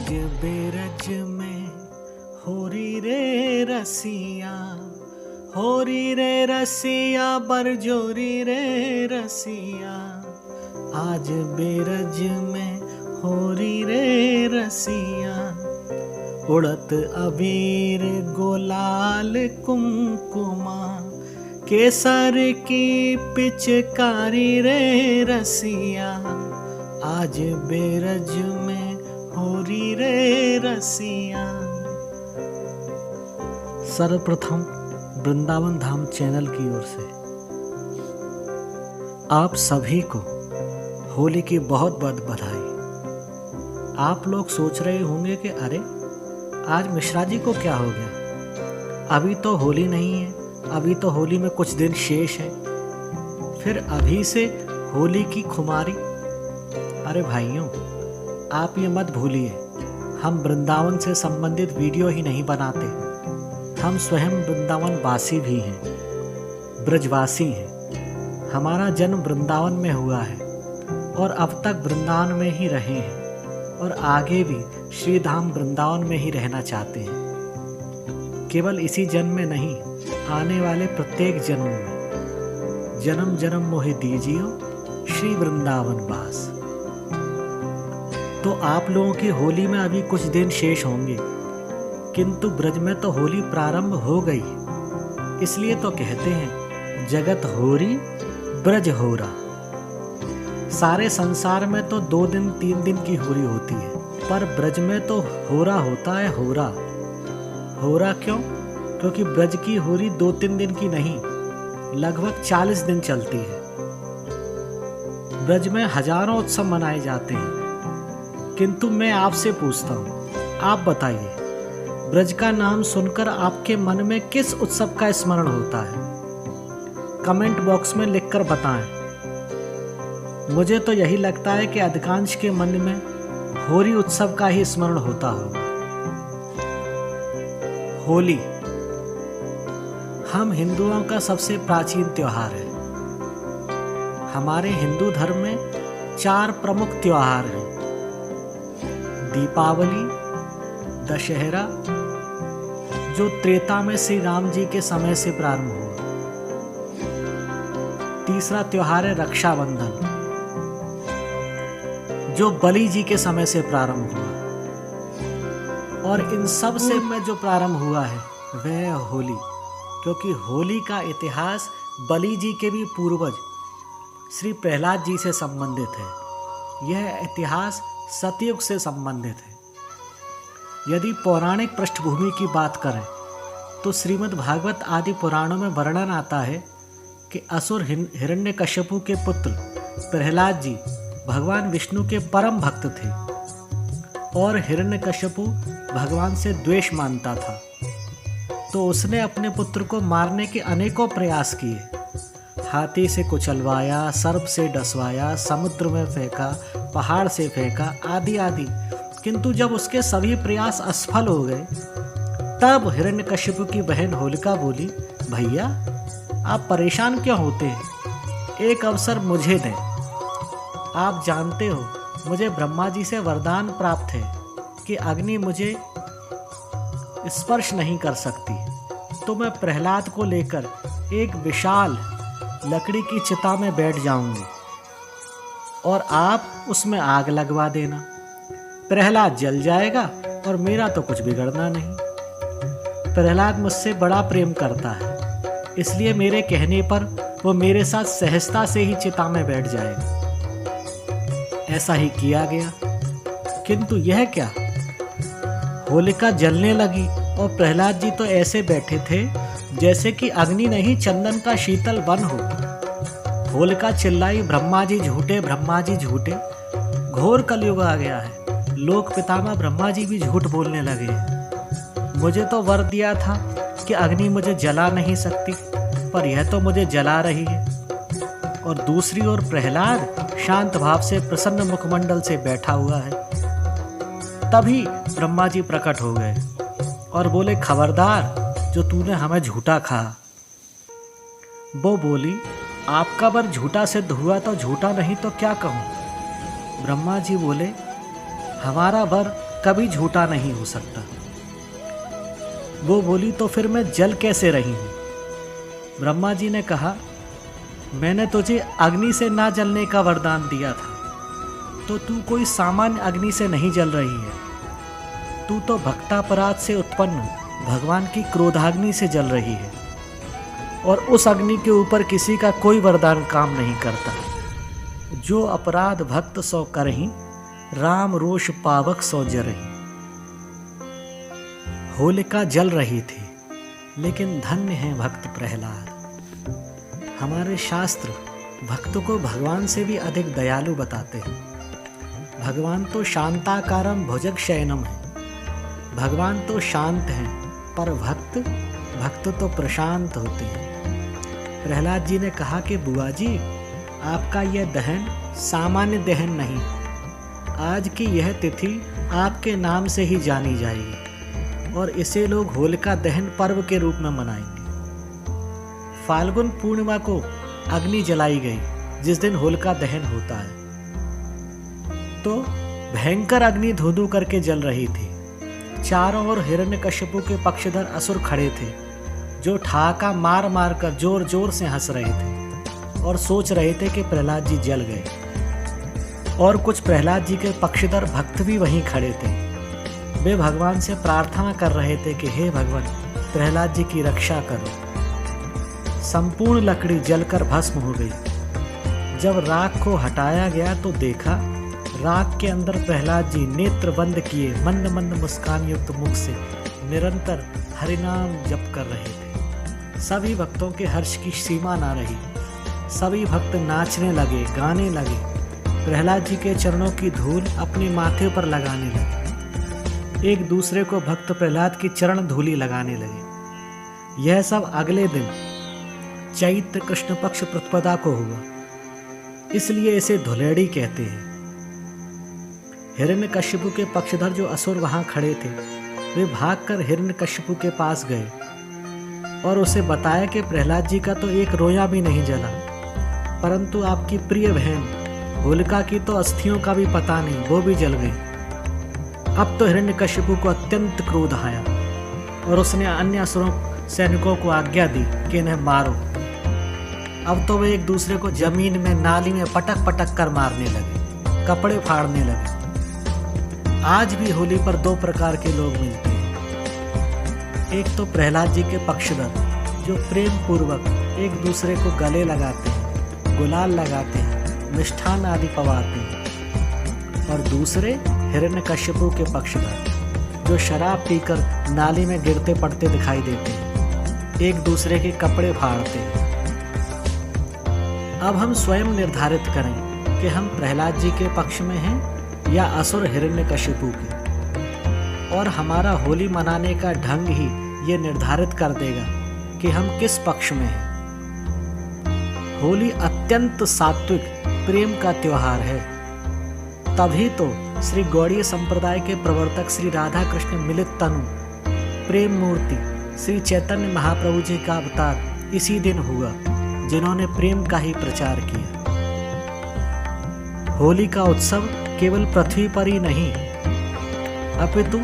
आज बेरज में होरी रे रसिया, होरी रे रसिया, बरजोरी रे रसिया। आज बेरज में होरी रे रसिया, उड़त अबीर गुलाल कुमकुमा, केसर की पिचकारी रे रसिया। आज बेरज में होरी रे रसिया। सर्वप्रथम वृंदावन धाम चैनल की ओर से आप सभी को होली की बहुत बहुत बधाई। आप लोग सोच रहे होंगे कि अरे आज मिश्रा जी को क्या हो गया, अभी तो होली नहीं है, अभी तो होली में कुछ दिन शेष है, फिर अभी से होली की खुमारी। अरे भाइयों, आप ये मत भूलिए, हम वृंदावन से संबंधित वीडियो ही नहीं बनाते, हम स्वयं वृंदावन वासी भी हैं, ब्रजवासी हैं। हमारा जन्म वृंदावन में हुआ है और अब तक वृंदावन में ही रहे हैं और आगे भी श्री धाम वृंदावन में ही रहना चाहते हैं। केवल इसी जन्म में नहीं, आने वाले प्रत्येक जन्म में जन्म जन्म मोहे दीजियो श्री वृंदावन वास। तो आप लोगों की होली में अभी कुछ दिन शेष होंगे, किंतु ब्रज में तो होली प्रारंभ हो गई, इसलिए तो कहते हैं जगत होरी ब्रज होरा। सारे संसार में तो 2 दिन 3 दिन की होली होती है, पर ब्रज में तो होरा होता है, होरा। होरा क्यों? क्योंकि ब्रज की होली 2-3 दिन की नहीं, लगभग 40 दिन चलती है। ब्रज में हजारों उत्सव मनाए जाते हैं, किंतु मैं आपसे पूछता हूँ, आप बताइए, ब्रज का नाम सुनकर आपके मन में किस उत्सव का स्मरण होता है? कमेंट बॉक्स में लिखकर बताएं। मुझे तो यही लगता है कि अधिकांश के मन में होली उत्सव का ही स्मरण होता होगा। होली हम हिंदुओं का सबसे प्राचीन त्योहार है। हमारे हिंदू धर्म में 4 प्रमुख त्योहार हैं: दीपावली, दशहरा जो त्रेता में श्री राम जी के समय से प्रारंभ हुआ, तीसरा त्योहार है रक्षाबंधन जो बलि जी के समय से प्रारंभ हुआ, और इन सब से में जो प्रारंभ हुआ है वह है होली, क्योंकि होली का इतिहास बलि जी के भी पूर्वज श्री प्रहलाद जी से संबंधित है। यह इतिहास सतयुग से संबंधित है। यदि पौराणिक पृष्ठभूमि की बात करें तो श्रीमद् भागवत आदि पुराणों में वर्णन आता है कि असुर हिरण्यकश्यपु के पुत्र प्रहलाद जी भगवान विष्णु के परम भक्त थे और हिरण्यकश्यपु भगवान से द्वेष मानता था, तो उसने अपने पुत्र को मारने के अनेकों प्रयास किए। हाथी से कुचलवाया, सर्प से डसवाया, समुद्र में फेंका, पहाड़ से फेंका, आदि आदि, किंतु जब उसके सभी प्रयास असफल हो गए तब हिरण्यकश्यपु की बहन होलिका बोली, भैया आप परेशान क्यों होते हैं, एक अवसर मुझे दें। आप जानते हो मुझे ब्रह्मा जी से वरदान प्राप्त है कि अग्नि मुझे स्पर्श नहीं कर सकती, तो मैं प्रहलाद को लेकर एक विशाल लकड़ी की चिता में बैठ जाऊंगी और आप उसमें आग लगवा देना। प्रहलाद जल जाएगा और मेरा तो कुछ बिगड़ना नहीं। प्रहलाद मुझसे बड़ा प्रेम करता है, इसलिए मेरे कहने पर वो मेरे साथ सहजता से ही चिता में बैठ जाएगा। ऐसा ही किया गया, किंतु यह क्या, होलिका जलने लगी और प्रहलाद जी तो ऐसे बैठे थे जैसे कि अग्नि नहीं चंदन का शीतल वन हो। होलिका चिल्लाई, ब्रह्मा जी झूठे, ब्रह्मा जी झूठे। घोर कलयुग आ गया है, लोक पितामह ब्रह्मा जी भी झूठ बोलने लगे हैं। मुझे तो वर दिया था कि अग्नि मुझे जला नहीं सकती, पर यह तो मुझे जला रही है। और दूसरी ओर प्रहलाद शांत भाव से प्रसन्न मुखमंडल से बैठा हुआ है। तभी ब्रह्मा जी प्रकट हो गए और बोले, खबरदार जो तूने हमें झूठा कहा। वो बोली, आपका वर झूठा सिद्ध हुआ तो झूठा नहीं तो क्या कहूँ। ब्रह्मा जी बोले, हमारा वर कभी झूठा नहीं हो सकता। वो बोली, तो फिर मैं जल कैसे रही हूँ? ब्रह्मा जी ने कहा, मैंने तुझे अग्नि से ना जलने का वरदान दिया था, तो तू कोई सामान्य अग्नि से नहीं जल रही है। तू तो भक्तापराध से उत्पन्न भगवान की क्रोधाग्नि से जल रही है, और उस अग्नि के ऊपर किसी का कोई वरदान काम नहीं करता। जो अपराध भक्त सो करही, राम रोष पावक सो जरही। होलिका जल रही थी, लेकिन धन्य है भक्त प्रहलाद। हमारे शास्त्र भक्त को भगवान से भी अधिक दयालु बताते हैं। भगवान तो शांताकारम भुजग शयनम है। भगवान तो शांत हैं, पर भक्त तो प्रशांत होते हैं। प्रहलाद जी ने कहा कि बुआ जी, आपका यह दहन सामान्य दहन नहीं, आज की यह तिथि आपके नाम से ही जानी जाएगी, और इसे लोग होलिका दहन पर्व के रूप में मनाएंगे। फाल्गुन पूर्णिमा को अग्नि जलाई गई, जिस दिन होलिका दहन होता है। तो भयंकर अग्नि धू धू करके जल रही थी। चारों ओर हिरण्यकश्यपु के पक्षधर असुर खड़े थे, जो ठहाका मार मार कर जोर जोर से हंस रहे थे और सोच रहे थे कि प्रहलाद जी जल गए। और कुछ प्रहलाद जी के पक्षधर भक्त भी वहीं खड़े थे। वे भगवान से प्रार्थना कर रहे थे कि हे भगवान, प्रहलाद जी की रक्षा करो। संपूर्ण लकड़ी जलकर भस्म हो गई। जब राख को हटाया गया तो देखा, राख के अंदर प्रहलाद जी नेत्र बंद किए मंद मंद मुस्कान युक्त मुख से निरंतर हरिनाम जप कर रहे थे। सभी भक्तों के हर्ष की सीमा ना रही। सभी भक्त नाचने लगे, गाने लगे, प्रहलाद जी के चरणों की धूल अपने माथे पर लगाने लगे। एक दूसरे को भक्त प्रहलाद की चरण धूली लगाने लगे। यह सब अगले दिन चैत्र कृष्ण पक्ष प्रतिपदा को हुआ, इसलिए इसे धुलेड़ी कहते हैं। हिरण्यकश्यपु के पक्षधर जो असुर वहां खड़े थे, वे भागकर हिरण्यकश्यपु के पास गए और उसे बताया कि प्रहलाद जी का तो एक रोया भी नहीं जला, परंतु आपकी प्रिय बहन होलिका की तो अस्थियों का भी पता नहीं, वो भी जल गई। अब तो हिरण्यकश्यपु को अत्यंत क्रोध आया और उसने अन्य असुरों सैनिकों को आज्ञा दी कि इन्हें मारो। अब तो वे एक दूसरे को जमीन में, नाली में पटक पटक कर मारने लगे, कपड़े फाड़ने लगे। आज भी होली पर दो प्रकार के लोग मिलते हैं। एक तो प्रहलाद जी के पक्षधर, जो प्रेम पूर्वक एक दूसरे को गले लगाते हैं, गुलाल लगाते हैं, मिष्ठान आदि पवाते हैं। और दूसरे हिरण्यकश्यपु के पक्षधर, जो शराब पीकर नाली में गिरते पड़ते दिखाई देते हैं, एक दूसरे के कपड़े फाड़ते हैं। अब हम स्वयं निर्धारित करें कि हम प्रहलाद जी के पक्ष में हैं या असुर हिरण्यकश्यपु के, और हमारा होली मनाने का ढंग ही ये निर्धारित कर देगा कि हम किस पक्ष में हैं। होली अत्यंत सात्विक प्रेम का त्योहार है। तभी तो श्री गौड़ीय संप्रदाय के प्रवर्तक श्री राधा कृष्ण मिलित तनु प्रेम मूर्ति श्री चैतन्य महाप्रभु जी का अवतार इसी दिन हुआ, जिन्होंने प्रेम का ही प्रचार किया। होली का उत्सव केवल पृथ्वी पर ही नहीं, अपितु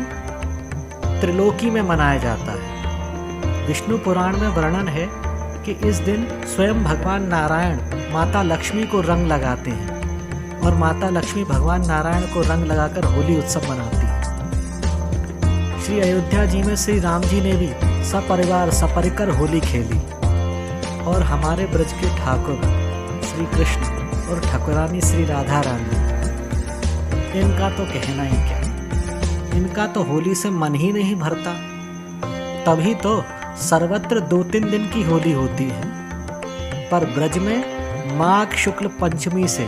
त्रिलोकी में मनाया जाता है। विष्णु पुराण में वर्णन है कि इस दिन स्वयं भगवान नारायण माता लक्ष्मी को रंग लगाते हैं और माता लक्ष्मी भगवान नारायण को रंग लगाकर होली उत्सव मनाती है। श्री अयोध्या जी में श्री राम जी ने भी सपरिवार सपरिकर होली खेली, और हमारे ब्रज के ठाकुर श्री कृष्ण और ठाकुरानी श्री राधा रानी, इनका तो कहना ही क्या, इनका तो होली से मन ही नहीं भरता। तभी तो सर्वत्र 2-3 दिन की होली होती है, पर ब्रज में माघ शुक्ल पंचमी से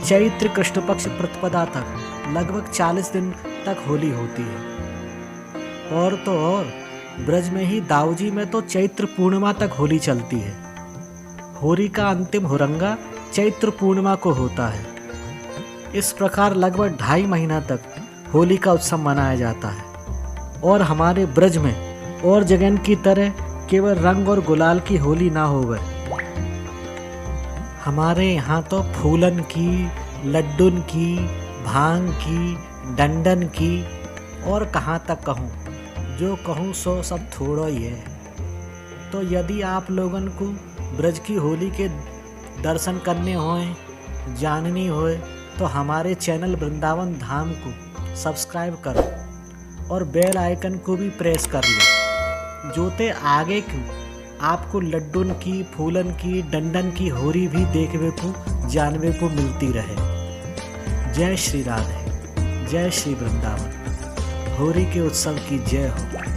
चैत्र कृष्ण पक्ष प्रतिपदा तक लगभग 40 दिन तक होली होती है। और तो और ब्रज में ही दाऊजी में तो चैत्र पूर्णिमा तक होली चलती है। होली का अंतिम हुरंगा चैत्र पूर्णिमा को होता है। इस प्रकार लगभग 2.5 महीना तक होली का उत्सव मनाया जाता है। और हमारे ब्रज में और जगह की तरह केवल रंग और गुलाल की होली ना होवे, हमारे यहाँ तो फूलन की, लड्डुन की, भांग की, डंडन की, और कहाँ तक कहूँ, जो कहूँ सो सब थोड़ा ही है। तो यदि आप लोगन को ब्रज की होली के दर्शन करने होए, जाननी होए, तो हमारे चैनल वृंदावन धाम को सब्सक्राइब करो और बेल आइकन को भी प्रेस कर लो, जोते आगे की आपको लड्डून की, फूलन की, डंडन की होरी भी देखने को, जानने को मिलती रहे। जय श्री राधे, जय श्री वृंदावन, होरी के उत्सव की जय हो।